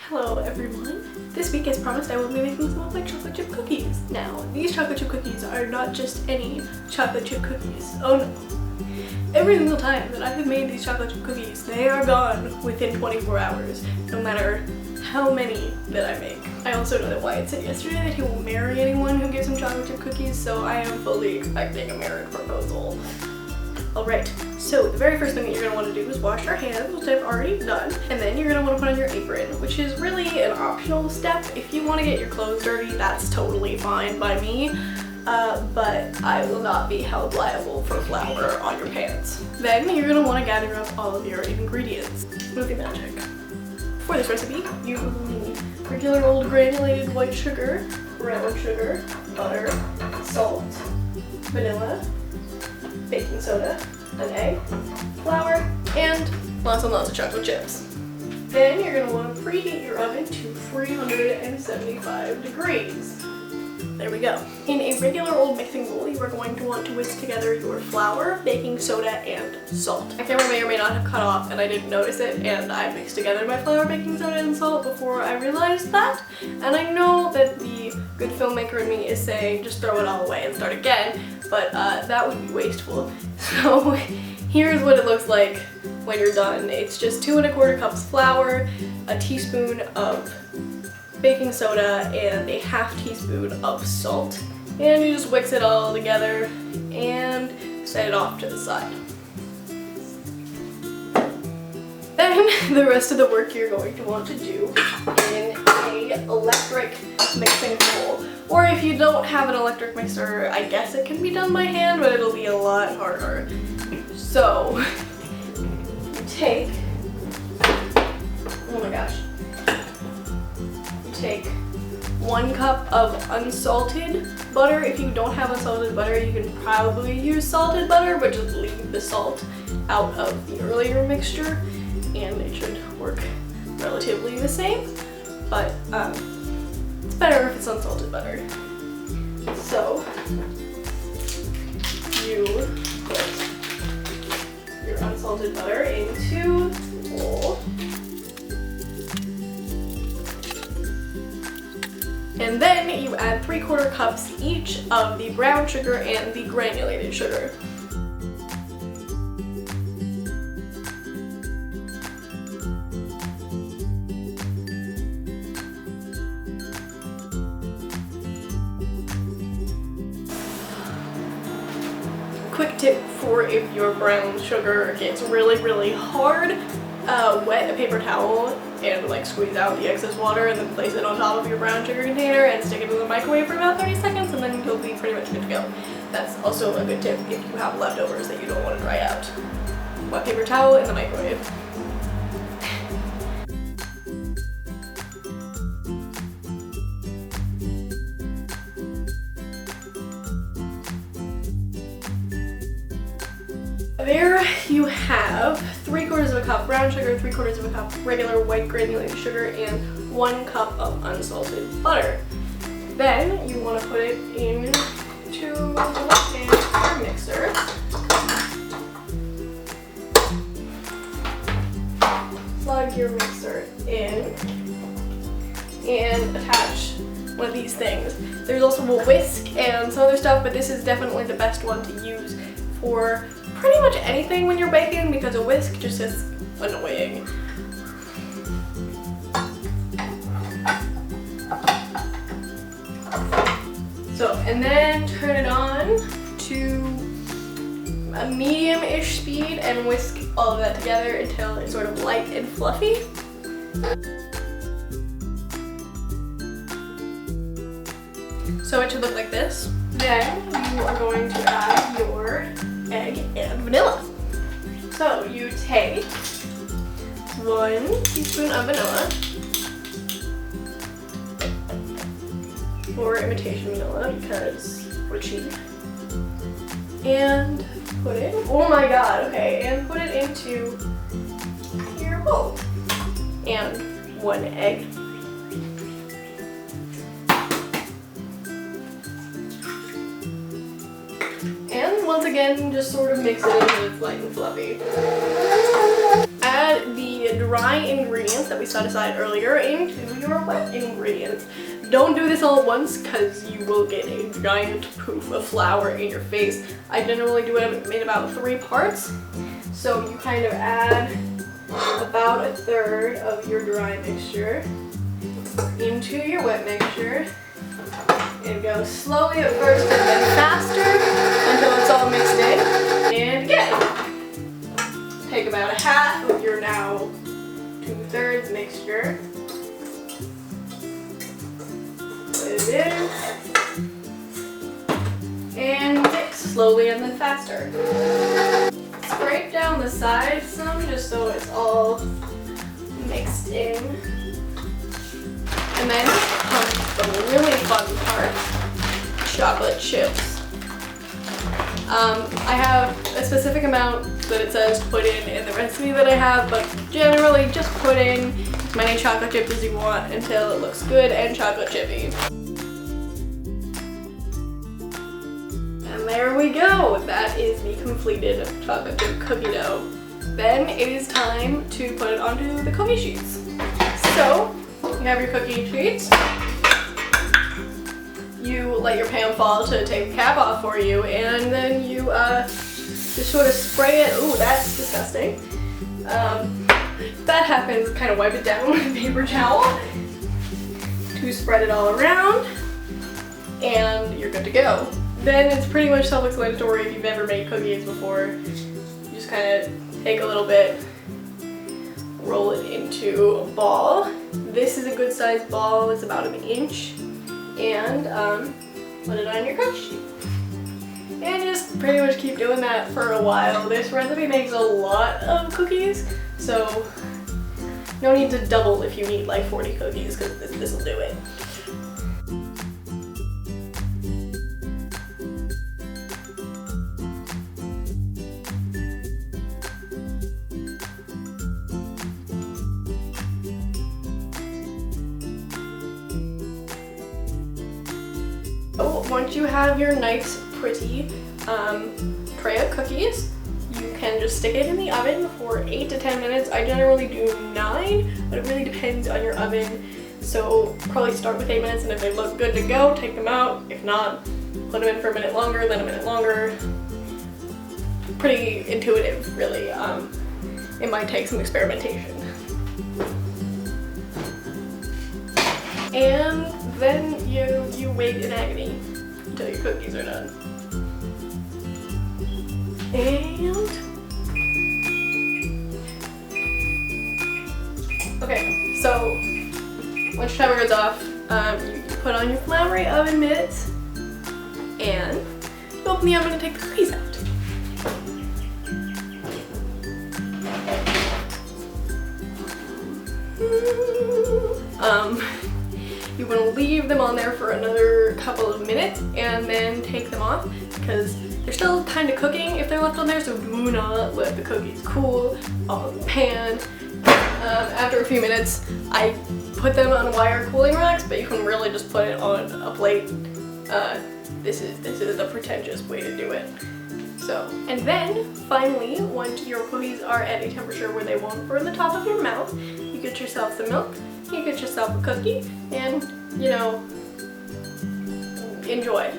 Hello everyone. This week, as promised, I will be making some of my chocolate chip cookies. Now, these chocolate chip cookies are not just any chocolate chip cookies. Oh no. Every single time that I have made these chocolate chip cookies, they are gone within 24 hours, no matter how many that I make. I also know that Wyatt said yesterday that he will marry anyone who gives him chocolate chip cookies, so I am fully expecting a marriage proposal. Alright, so the very first thing that you're going to want to do is wash your hands, which I've already done, and then you're going to want to put on your apron, which is really an optional step. If you want to get your clothes dirty, that's totally fine by me, but I will not be held liable for flour on your pants. Then you're going to want to gather up all of your ingredients. Movie magic. For this recipe, you will need regular old granulated white sugar, brown sugar, butter, salt, vanilla, baking soda, an egg, flour, and lots of chocolate chips. Then you're going to want to preheat your oven to 375 degrees. There we go. In a regular old mixing bowl, you are going to want to whisk together your flour, baking soda, and salt. My camera may or may not have cut off and I didn't notice it, and I mixed together my flour, baking soda, and salt before I realized that. And I know that the good filmmaker in me is saying just throw it all away and start again, but that would be wasteful. So here's what it looks like when you're done. It's just 2 1/4 cups flour, a teaspoon of baking soda, and a ½ teaspoon of salt. And you just whisk it all together and set it off to the side. Then the rest of the work you're going to want to do in an electric mixing bowl. Or if you don't have an electric mixer, I guess it can be done by hand, but it'll be a lot harder. So, you take, oh my gosh, you take 1 cup of unsalted butter. If you don't have unsalted butter, you can probably use salted butter, but just leave the salt out of the earlier mixture, and it should work relatively the same, but it's better if it's unsalted butter. So you put your unsalted butter into the bowl, and then you add 3/4 cups each of the brown sugar and the granulated sugar. Quick tip for if your brown sugar gets really hard, wet a paper towel and like squeeze out the excess water and then place it on top of your brown sugar container and stick it in the microwave for about 30 seconds, and then you'll be pretty much good to go. That's also a good tip if you have leftovers that you don't want to dry out. Wet paper towel in the microwave. There you have 3/4 cup brown sugar, 3/4 cup regular white granulated sugar, and 1 cup of unsalted butter. Then you want to put it into your mixer. Plug your mixer in and attach one of these things. There's also a whisk and some other stuff, but this is definitely the best one to use for pretty much anything when you're baking, because a whisk just is annoying. So, and then turn it on to a medium-ish speed and whisk all of that together until it's sort of light and fluffy. So it should look like this. Then you are going to add your egg and vanilla. So you take 1 teaspoon of vanilla, or imitation vanilla because we're cheap, and put it, oh my god, okay, and put it into your bowl. And 1 egg. And once again, just sort of mix it until it's light and fluffy. Add the the dry ingredients that we set aside earlier into your wet ingredients. Don't do this all at once because you will get a giant poof of flour in your face. I generally do it in about 3 parts. So you kind of add about 1/3 of your dry mixture into your wet mixture. And go slowly at first and then faster until it's all mixed in. And again, take about 1/2 of your now 2/3 mixture. Put it in. And mix slowly and then faster. Scrape down the sides some just so it's all mixed in. And then comes the really fun part, chocolate chips. I have a specific amount that it says put in the recipe that I have, but generally just put in as many chocolate chips as you want until it looks good and chocolate chippy. And there we go, that is the completed chocolate chip cookie dough. Then it is time to put it onto the cookie sheets. So, you have your cookie sheets. You let your pan fall to take the cap off for you, and then you just sort of spray it. Ooh, that's disgusting. If that happens, kind of wipe it down with a paper towel to spread it all around, and you're good to go. Then it's pretty much self-explanatory if you've ever made cookies before. You just kind of take a little bit, roll it into a ball. This is a good sized ball, it's about 1 inch. And put it on your cookie sheet. And just pretty much keep doing that for a while. This recipe makes a lot of cookies, so no need to double if you need like 40 cookies, because this will do it. Once you have your nice, pretty tray of cookies, you can just stick it in the oven for 8 to 10 minutes. I generally do 9, but it really depends on your oven. So probably start with 8 minutes, and if they look good to go, take them out. If not, put them in for a minute longer, then a minute longer. Pretty intuitive, really. It might take some experimentation. And then you wait in agony until your cookies are done. And okay, so once your timer goes off, you put on your flammery oven mitts and you open the oven and take the cookies out. You want to leave them on there for another couple of minutes and then take them off because they're still kind of cooking if they're left on there, so do not let the cookies cool off the pan. After a few minutes, I put them on wire cooling racks, but you can really just put it on a plate. This is the pretentious way to do it. So, and then finally, once your cookies are at a temperature where they won't burn the top of your mouth, you get yourself some milk, you get yourself a cookie, and, you know, enjoy.